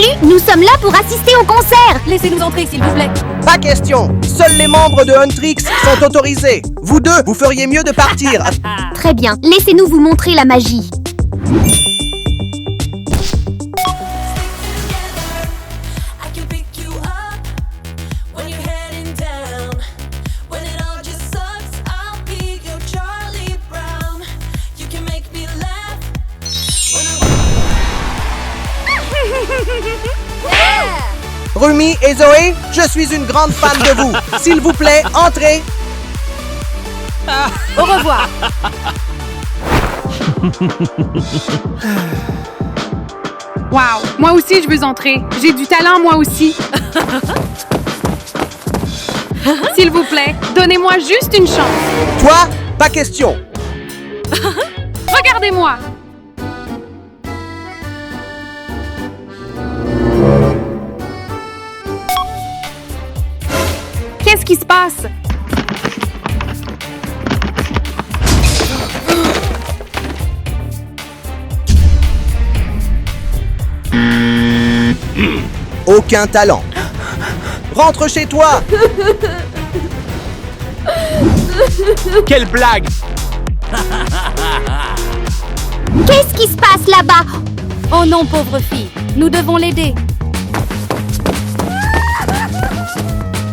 Salut, nous sommes là pour assister au concert. Laissez-nous entrer, s'il vous plaît. Pas question. Seuls les membres de Huntrix sont autorisés. Vous deux, vous feriez mieux de partir. Très bien, laissez-nous vous montrer la magie. Rumi et Zoé, je suis une grande fan de vous. S'il vous plaît, entrez. Au revoir. Wow, moi aussi je veux entrer. J'ai du talent moi aussi. S'il vous plaît, donnez-moi juste une chance. Toi, pas question. Regardez-moi. Qu'est-ce qui se passe? Aucun talent. Rentre chez toi. Quelle blague! Qu'est-ce qui se passe là-bas? Oh non, pauvre fille. Nous devons l'aider.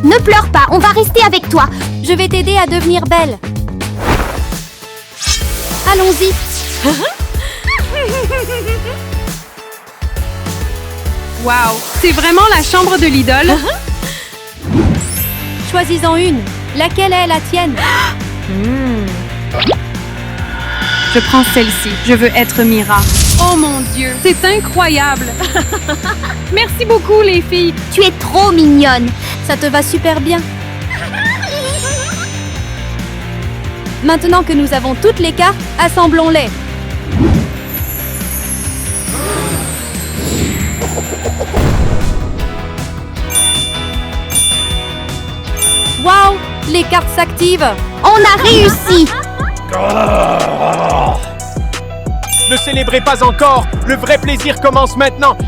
Ne pleure pas, on va rester avec toi. Je vais t'aider à devenir belle. Allons-y. Wow, c'est vraiment la chambre de l'idole? Choisis-en une. Laquelle est la tienne? Je prends celle-ci. Je veux être Mira. Oh mon Dieu, c'est incroyable! Merci beaucoup, les filles. Tu es trop mignonne. Ça te va super bien. Maintenant que nous avons toutes les cartes, assemblons-les. Waouh! Les cartes s'activent. On a réussi. Ne célébrez pas encore! Le vrai plaisir commence maintenant!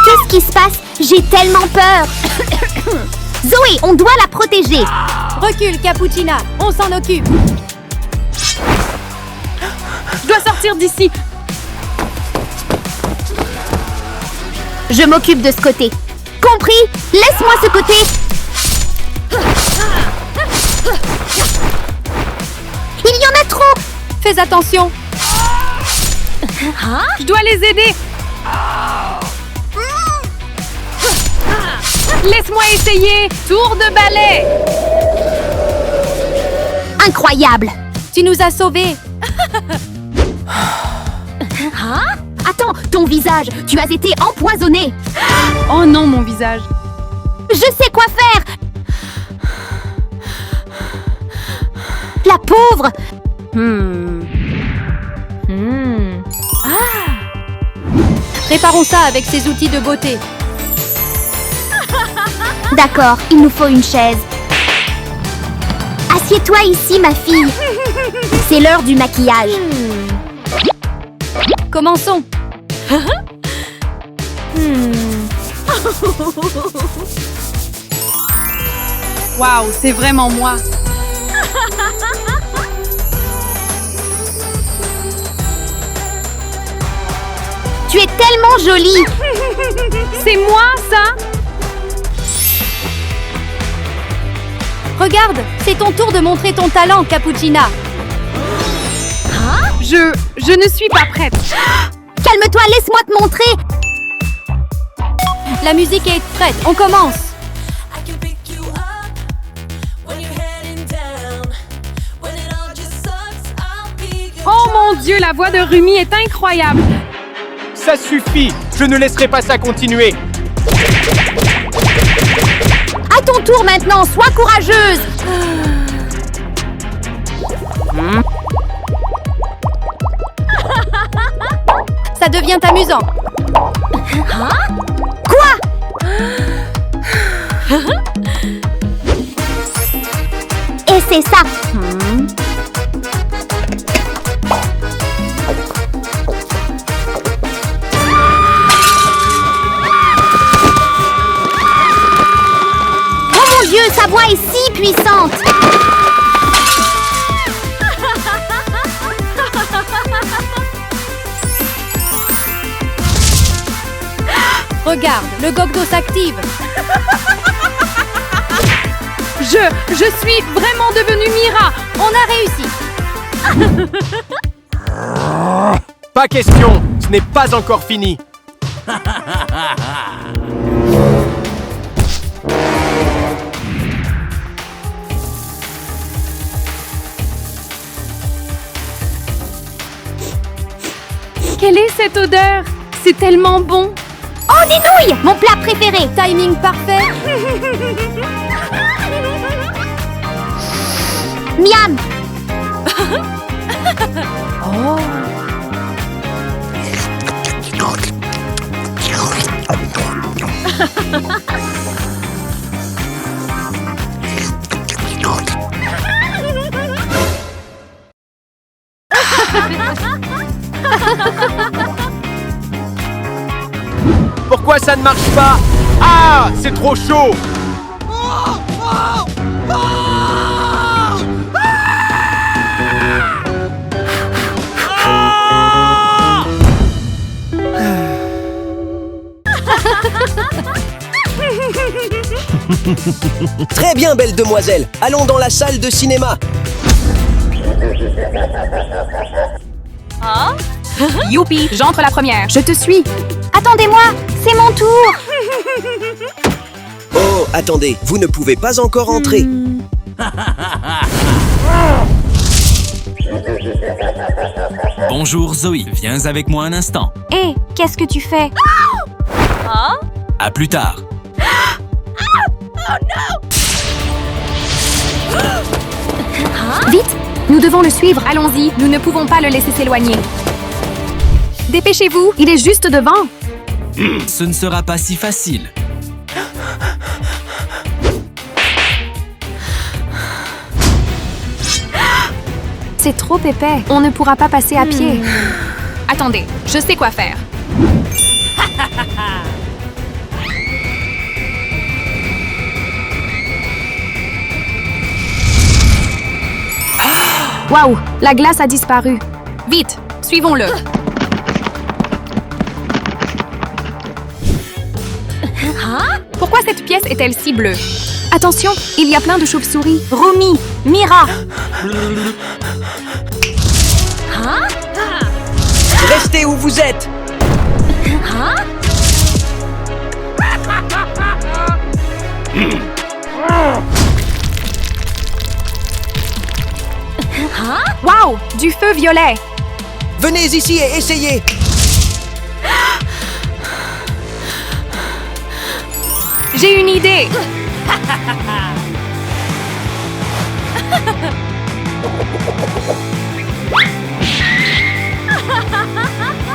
Qu'est-ce qui se passe? J'ai tellement peur. Zoé, on doit la protéger. Recule, Cappuccina. On s'en occupe. Je dois sortir d'ici. Je m'occupe de ce côté. Compris? Laisse-moi ce côté. Il y en a trop. Fais attention. Je dois les aider. Laisse-moi essayer. Tour de balai. Incroyable. Tu nous as sauvés. Attends, ton visage. Tu as été empoisonné. Oh non, mon visage. Je sais quoi faire. La pauvre. Réparons ça avec ces outils de beauté. D'accord, il nous faut une chaise. Assieds-toi ici, ma fille. C'est l'heure du maquillage. Commençons. Wow, c'est vraiment moi. Tu es tellement jolie. C'est moi, ça? Regarde, c'est ton tour de montrer ton talent, Cappuccina. Je ne suis pas prête. Calme-toi, laisse-moi te montrer. La musique est prête, on commence. Oh mon Dieu, la voix de Rumi est incroyable. Ça suffit! Je ne laisserai pas ça continuer! À ton tour maintenant, sois courageuse. Ça devient amusant. Quoi? Et c'est ça. Dieu, sa voix est si puissante! Regarde, le Gogdo s'active. Je suis vraiment devenue Mira. On a réussi. Pas question, ce n'est pas encore fini. Quelle est cette odeur? C'est tellement bon. Oh, des nouilles! Mon plat préféré! Timing parfait. Miam! Pourquoi ça ne marche pas? Ah, c'est trop chaud. Très bien, belle demoiselle. Allons dans la salle de cinéma. Youpi, j'entre la première. Je te suis. Attendez-moi! C'est mon tour! Oh, attendez, vous ne pouvez pas encore entrer. Bonjour Zoé, viens avec moi un instant. Hé, qu'est-ce que tu fais? À plus tard. Vite, nous devons le suivre. Allons-y, nous ne pouvons pas le laisser s'éloigner. Dépêchez-vous, il est juste devant. Ce ne sera pas si facile. C'est trop épais. On ne pourra pas passer à pied. Attendez, je sais quoi faire. Waouh, la glace a disparu. Vite, suivons-le. Pourquoi cette pièce est-elle si bleue? Attention, il y a plein de chauves-souris. Rumi! Mira! Restez où vous êtes. Waouh, du feu violet. Venez ici et essayez. J'ai une idée.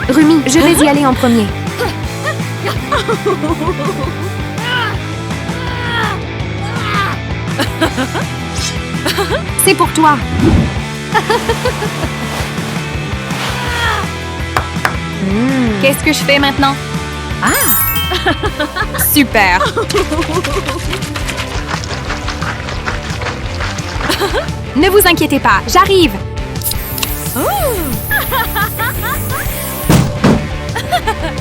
Rumi, je vais y aller en premier. C'est pour toi. Qu'est-ce que je fais maintenant? Super. Ne vous inquiétez pas, j'arrive.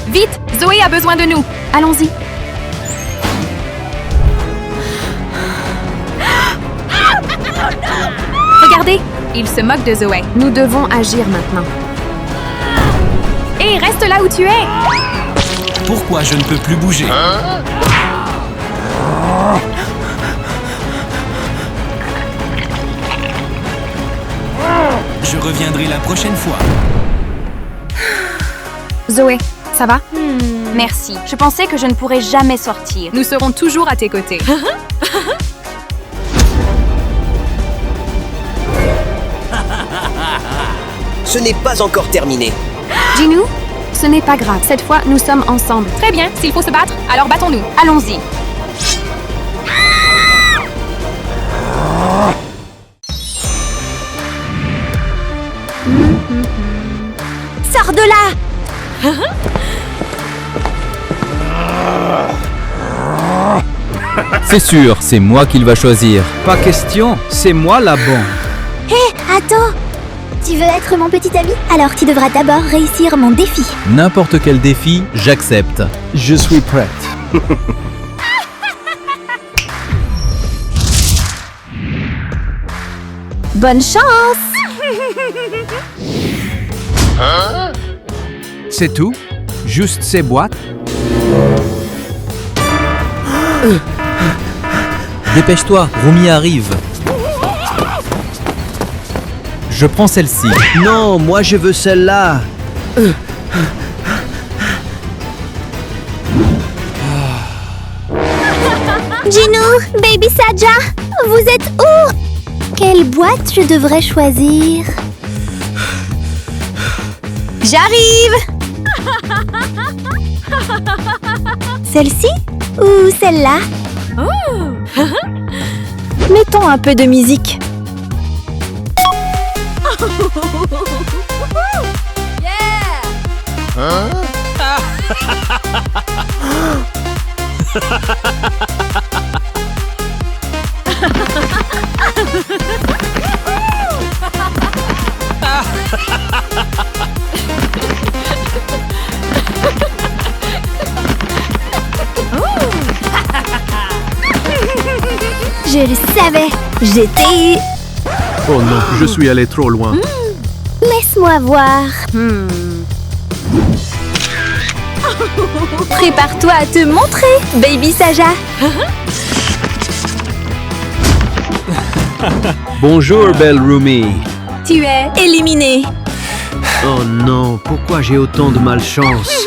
Vite, Zoé a besoin de nous. Allons-y. Regardez, il se moque de Zoé. Nous devons agir maintenant. Hé, reste là où tu es. Pourquoi je ne peux plus bouger? Je reviendrai la prochaine fois. Zoé, ça va? Merci. Je pensais que je ne pourrais jamais sortir. Nous serons toujours à tes côtés. Ce n'est pas encore terminé. Dis-nous, ce n'est pas grave. Cette fois, nous sommes ensemble. Très bien, s'il faut se battre, alors battons-nous. Allons-y. Sors de là! C'est sûr, c'est moi qu'il va choisir. Pas question, c'est moi la bonne. Attends. Tu veux être mon petit ami? Alors tu devras d'abord réussir mon défi. N'importe quel défi, j'accepte. Je suis prête. Bonne chance! C'est tout? Juste ces boîtes? Dépêche-toi, Rumi arrive. Je prends celle-ci. Non, moi je veux celle-là. Jinou, Baby Saja, vous êtes où? Quelle boîte je devrais choisir? J'arrive! Celle-ci ou celle-là? Mettons un peu de musique. Je le savais, j'étais... Oh non, je suis allé trop loin. Laisse-moi voir. Prépare-toi à te montrer, Baby Saja. Bonjour, belle Rumi. Tu es éliminé. Oh non, pourquoi j'ai autant de malchance?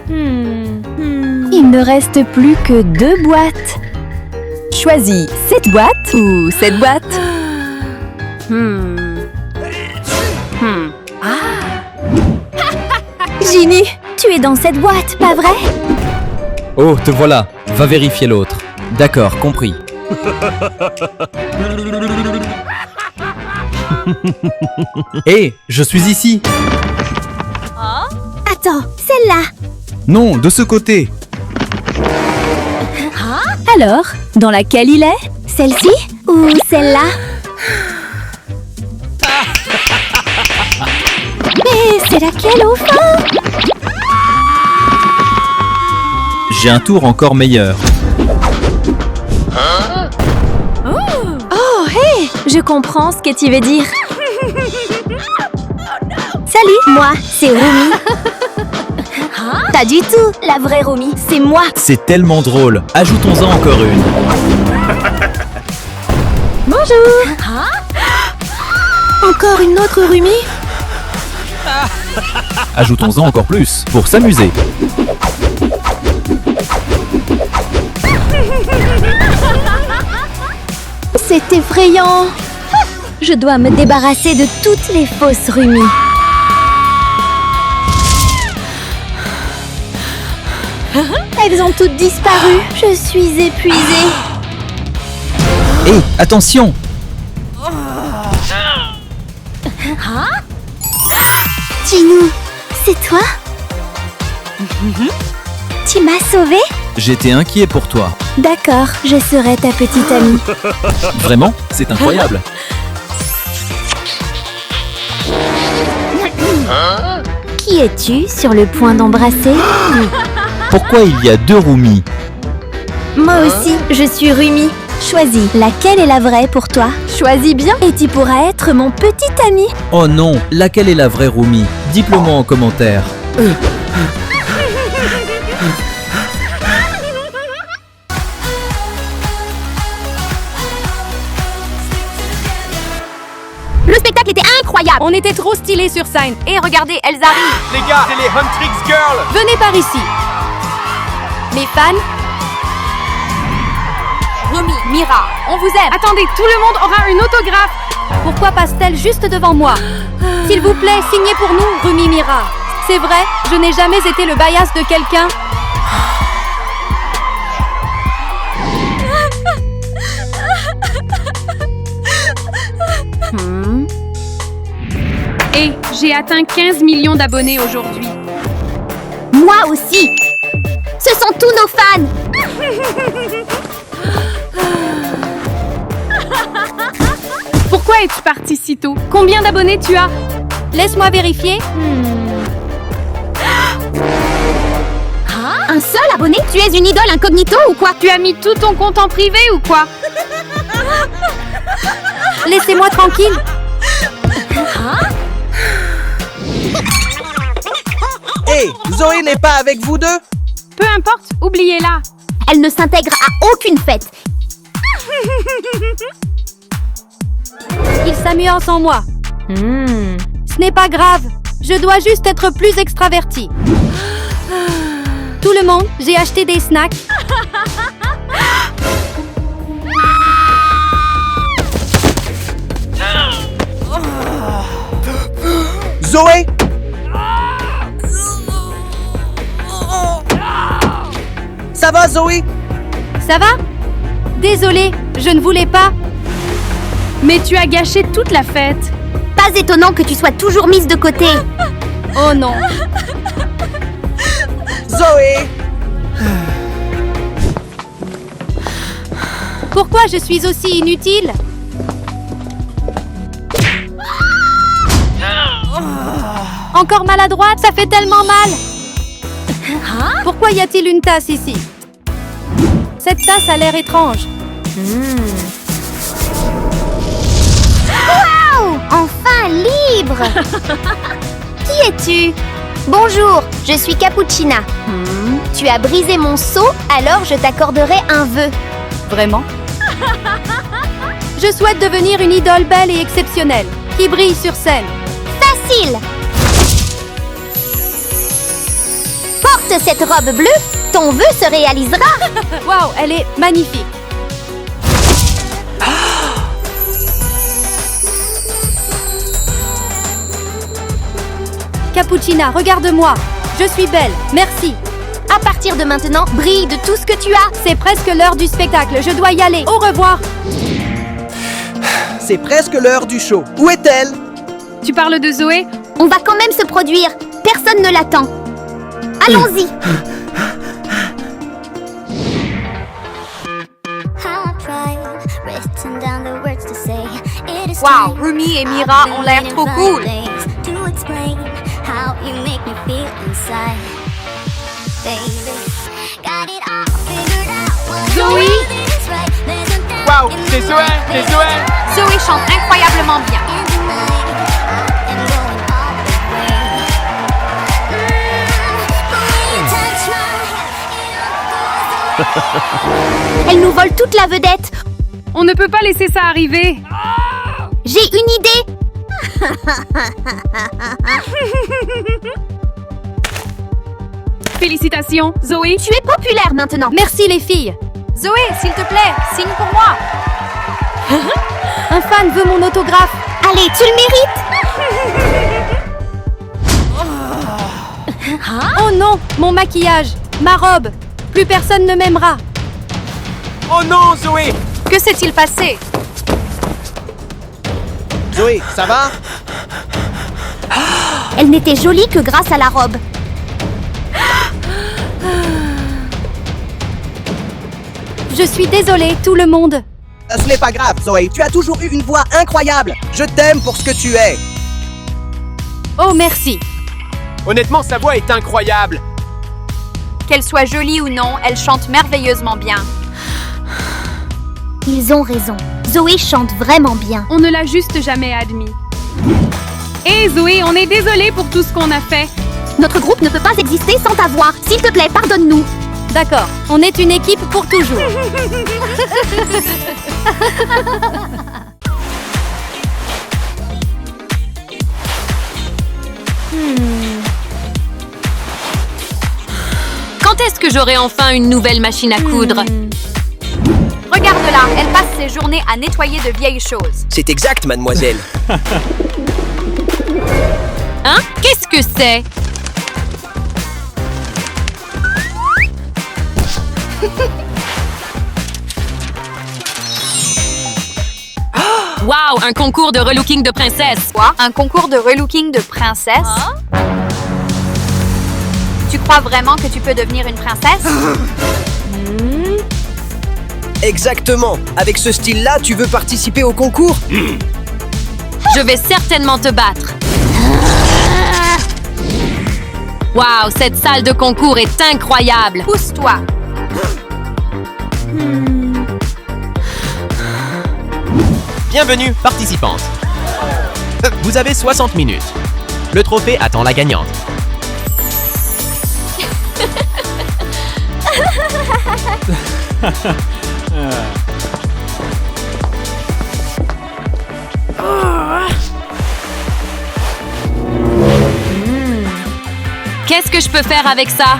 Il ne reste plus que 2 boîtes. Choisis cette boîte ou cette boîte. Ginny, tu es dans cette boîte, pas vrai? Oh, te voilà. Va vérifier l'autre. D'accord, compris. Hé, je suis ici. Attends, celle-là. Non, de ce côté. Alors, dans laquelle il est? Celle-ci ou celle-là? Mais c'est laquelle au fond? J'ai un tour encore meilleur. Oh, hé! Je comprends ce que tu veux dire. Salut, moi, c'est Rumi. Pas du tout, la vraie Rumi, c'est moi. C'est tellement drôle. Ajoutons-en encore une. Bonjour. Encore une autre Rumi? Ajoutons-en encore plus, pour s'amuser. C'est effrayant. Je dois me débarrasser de toutes les fausses Rumi. Elles ont toutes disparu. Je suis épuisée. Hé, attention! Jinou, c'est toi? Tu m'as sauvée? J'étais inquiet pour toi. D'accord, je serai ta petite amie. Vraiment? C'est incroyable. Qui es-tu sur le point d'embrasser? Pourquoi il y a 2 Rumi? Moi aussi, je suis Rumi. Choisis, laquelle est la vraie pour toi? Choisis bien et tu pourras être mon petit ami. Oh non, laquelle est la vraie Rumi? Dites-le moi en commentaire. Le spectacle était incroyable. On était trop stylés sur scène. Et regardez, elles arrivent. Les gars, c'est les Huntrix Girls. Venez par ici. Mes fans. Rumi, Mira, on vous aime. Attendez, tout le monde aura un autographe. Pourquoi passe-t-elle juste devant moi? S'il vous plaît, signez pour nous, Rumi, Mira. C'est vrai, je n'ai jamais été le bias de quelqu'un. Et j'ai atteint 15 millions d'abonnés aujourd'hui. Moi aussi. Ce sont tous nos fans. es-tu parti si tôt? Combien d'abonnés tu as? Laisse-moi vérifier. Un seul abonné? Tu es une idole incognito ou quoi? Tu as mis tout ton compte en privé ou quoi? Laissez-moi tranquille. Hé, Zoé n'est pas avec vous deux? Peu importe, oubliez-la. Elle ne s'intègre à aucune fête. Il s'amuse en moi. Ce n'est pas grave. Je dois juste être plus extravertie. Tout le monde, j'ai acheté des snacks. Zoé? Ça va, Zoé? Ça va? Désolée, je ne voulais pas. Mais tu as gâché toute la fête. Pas étonnant que tu sois toujours mise de côté. Oh non. Zoé? Pourquoi je suis aussi inutile? Encore maladroite, ça fait tellement mal. Pourquoi y a-t-il une tasse ici? Cette tasse a l'air étrange. Wow! Enfin libre! Qui es-tu? Bonjour, je suis Cappuccina. Tu as brisé mon seau, alors je t'accorderai un vœu. Vraiment? Je souhaite devenir une idole belle et exceptionnelle, qui brille sur scène. Facile! Porte cette robe bleue, ton vœu se réalisera. Waouh, elle est magnifique. Cappuccina, regarde-moi. Je suis belle, merci. À partir de maintenant, brille de tout ce que tu as. C'est presque l'heure du spectacle, je dois y aller. Au revoir. C'est presque l'heure du show. Où est-elle? Tu parles de Zoé? On va quand même se produire. Personne ne l'attend. Allons-y. Wow, Rumi et Mira ont l'air trop cool. Zoé? Wow, c'est Zoé, c'est Zoé. Zoé chante incroyablement bien. Elle nous vole toute la vedette. On ne peut pas laisser ça arriver. J'ai une idée. Félicitations, Zoé. Tu es populaire maintenant. Merci les filles. Zoé, s'il te plaît, signe pour moi. Un fan veut mon autographe. Allez, tu le mérites. Oh non, mon maquillage, ma robe. Plus personne ne m'aimera. Oh non, Zoé. Que s'est-il passé? Zoé, ça va? Elle n'était jolie que grâce à la robe. Je suis désolée, tout le monde. Ce n'est pas grave, Zoé. Tu as toujours eu une voix incroyable. Je t'aime pour ce que tu es. Oh, merci. Honnêtement, sa voix est incroyable. Qu'elle soit jolie ou non, elle chante merveilleusement bien. Ils ont raison. Zoé chante vraiment bien. On ne l'a juste jamais admis. Hé Zoé, on est désolé pour tout ce qu'on a fait. Notre groupe ne peut pas exister sans ta voix. S'il te plaît, pardonne-nous. D'accord, on est une équipe pour toujours. Quand est-ce que j'aurai enfin une nouvelle machine à coudre? Regarde-la, elle passe ses journées à nettoyer de vieilles choses. C'est exact, mademoiselle. Hein? Qu'est-ce que c'est? Wow, un concours de relooking de princesse. Quoi? Un concours de relooking de princesse? Tu crois vraiment que tu peux devenir une princesse? Exactement. Avec ce style-là, tu veux participer au concours? Je vais certainement te battre. Waouh, cette salle de concours est incroyable. Pousse-toi. Bienvenue, participante. Vous avez 60 minutes. Le trophée attend la gagnante. Qu'est-ce que je peux faire avec ça?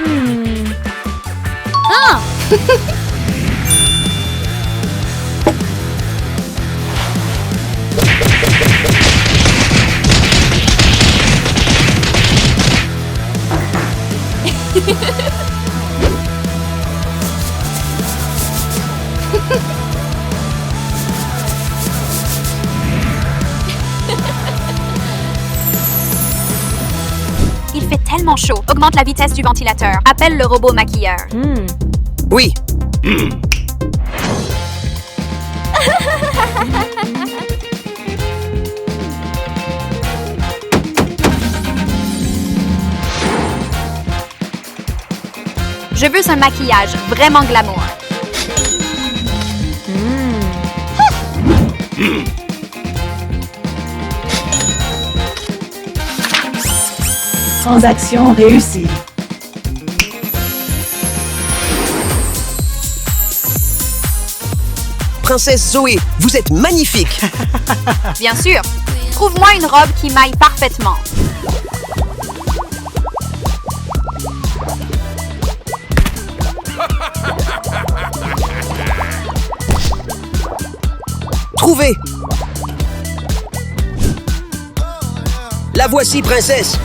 Il fait tellement chaud. Augmente la vitesse du ventilateur. Appelle le robot maquilleur. Oui. Je veux un maquillage vraiment glamour. Transaction réussie. Princesse Zoé, vous êtes magnifique. Bien sûr. Trouve-moi une robe qui m'aille parfaitement. Trouvé. La voici, princesse.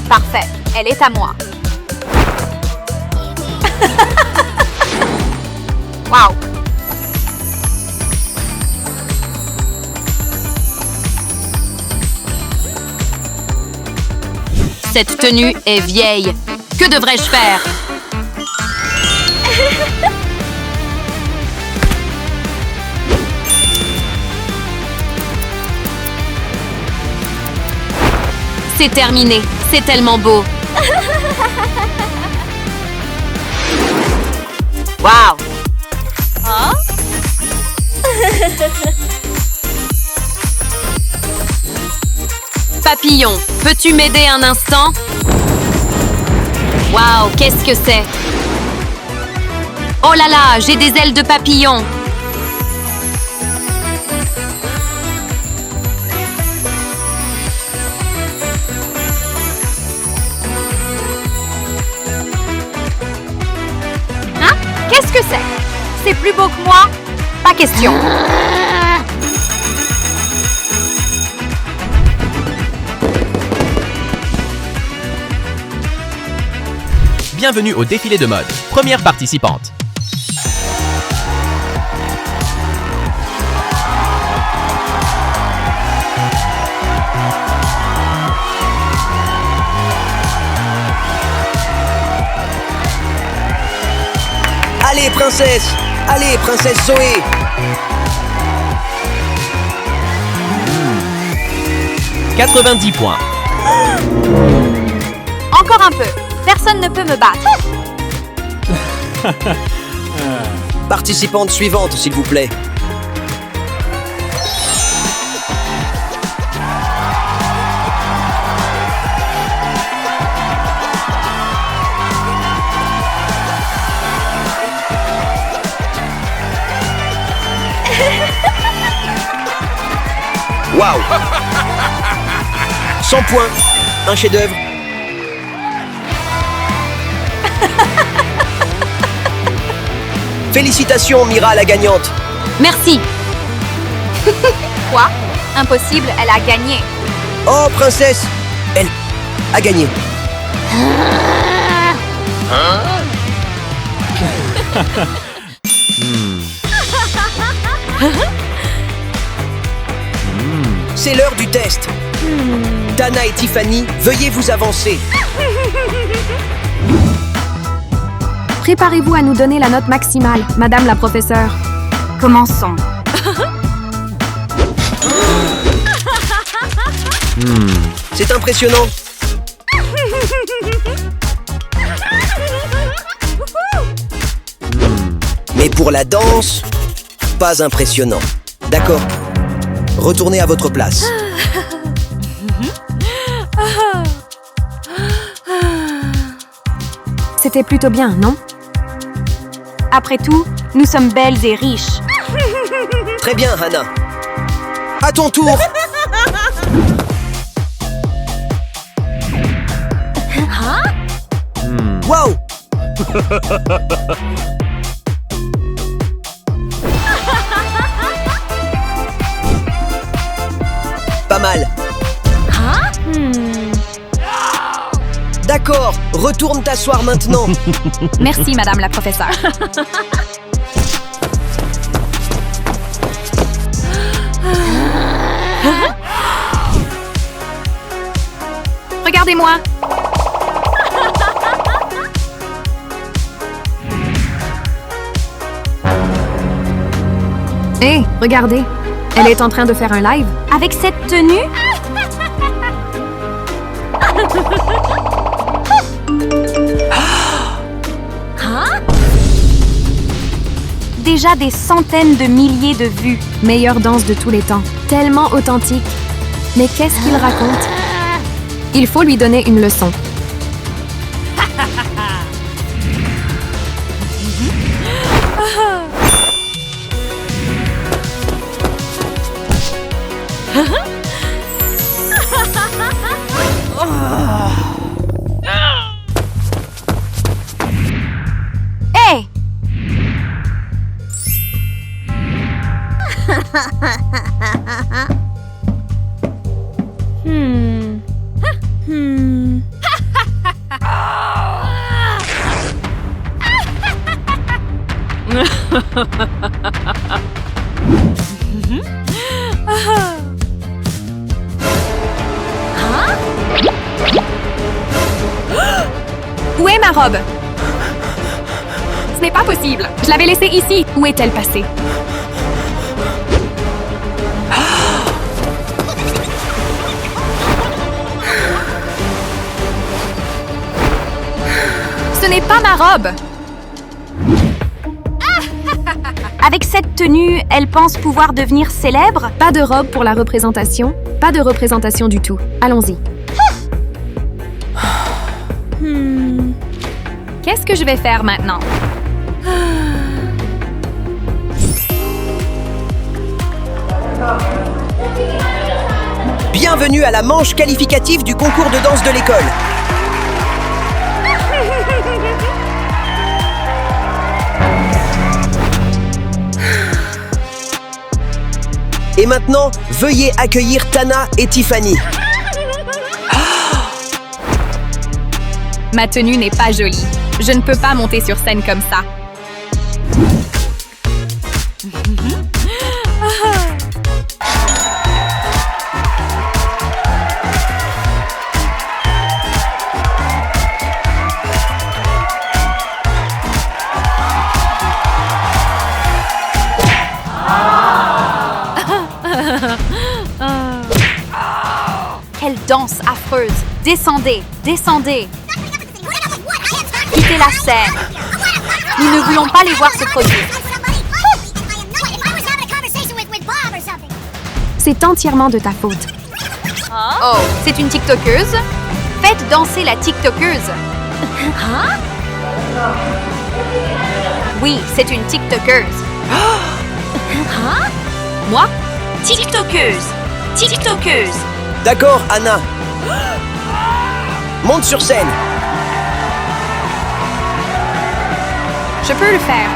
Parfait. Elle est à moi. Wow. Cette tenue est vieille. Que devrais-je faire? C'est terminé. C'est tellement beau. Wow. Papillon, peux-tu m'aider un instant? Waouh, qu'est-ce que c'est? Oh là là, j'ai des ailes de papillon. Hein? Qu'est-ce que c'est? C'est plus beau que moi? Pas question. Bienvenue au défilé de mode. Première participante. Allez, princesse. Allez, princesse Zoé. Mmh. 90 points. Encore un peu. Personne ne peut me battre. Participante suivante, s'il vous plaît. Waouh. 100 points. Un chef-d'œuvre. Félicitations, Mira, la gagnante. Merci. Quoi? Impossible, elle a gagné. Oh, princesse, elle a gagné. C'est l'heure du test. Dana et Tiffany, veuillez vous avancer. Préparez-vous à nous donner la note maximale, Madame la professeure. Commençons. C'est impressionnant. Mais pour la danse, pas impressionnant. D'accord. Retournez à votre place. C'était plutôt bien, non? Après tout, nous sommes belles et riches. Très bien, Hannah. À ton tour. Wow. Pas mal. D'accord, retourne t'asseoir maintenant. Merci, madame la professeure. Regardez-moi. Hé, regardez. Elle est en train de faire un live. Avec cette tenue? Déjà des centaines de milliers de vues. Meilleure danse de tous les temps. Tellement authentique. Mais qu'est-ce qu'il raconte? Il faut lui donner une leçon. Hey! Où est ma robe? Ce n'est pas possible. Je l'avais laissée ici. Où est-elle passée? Ce n'est pas ma robe. Avec cette tenue, elle pense pouvoir devenir célèbre? Pas de robe pour la représentation. Pas de représentation du tout. Allons-y. Qu'est-ce que je vais faire maintenant? Bienvenue à la manche qualificative du concours de danse de l'école. Et maintenant, veuillez accueillir Tana et Tiffany. Ma tenue n'est pas jolie. Je ne peux pas monter sur scène comme ça. Quelle danse affreuse! Descendez! Descendez! Quittez la scène! Nous ne voulons pas les voir se produire. C'est entièrement de ta faute. Oh, c'est une TikTokeuse? Faites danser la TikTokeuse! Oui, c'est une TikTokeuse. Moi? TikTokeuse! TikTokeuse! D'accord, Anna. Monte sur scène. Je peux le faire.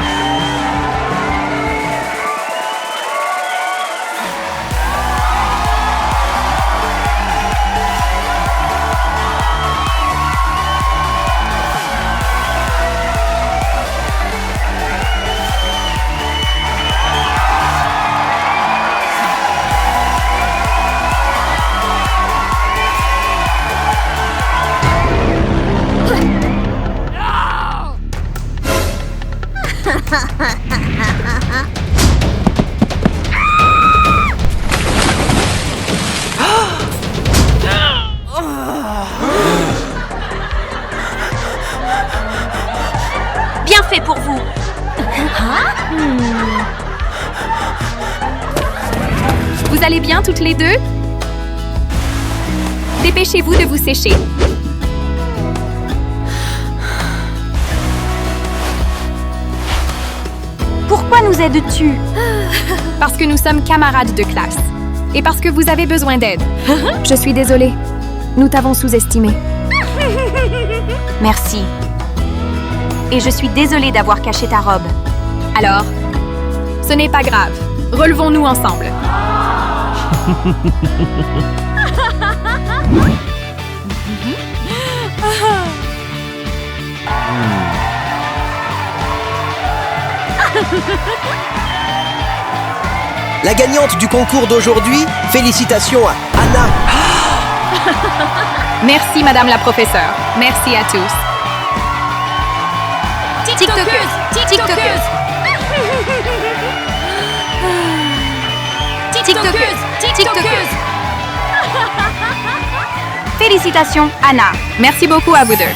fait pour vous. Vous allez bien toutes les deux? Dépêchez-vous de vous sécher. Pourquoi nous aides-tu? Parce que nous sommes camarades de classe. Et parce que vous avez besoin d'aide. Je suis désolée. Nous t'avons sous-estimé. Merci. Et je suis désolée d'avoir caché ta robe. Alors, ce n'est pas grave. Relevons-nous ensemble. La gagnante du concours d'aujourd'hui, félicitations à Anna. Merci, Madame la professeure. Merci à tous. TikTokeuse! TikTokeuse! TikTokeuse! TikTokeuse! Félicitations, Anna. Merci beaucoup à vous deux.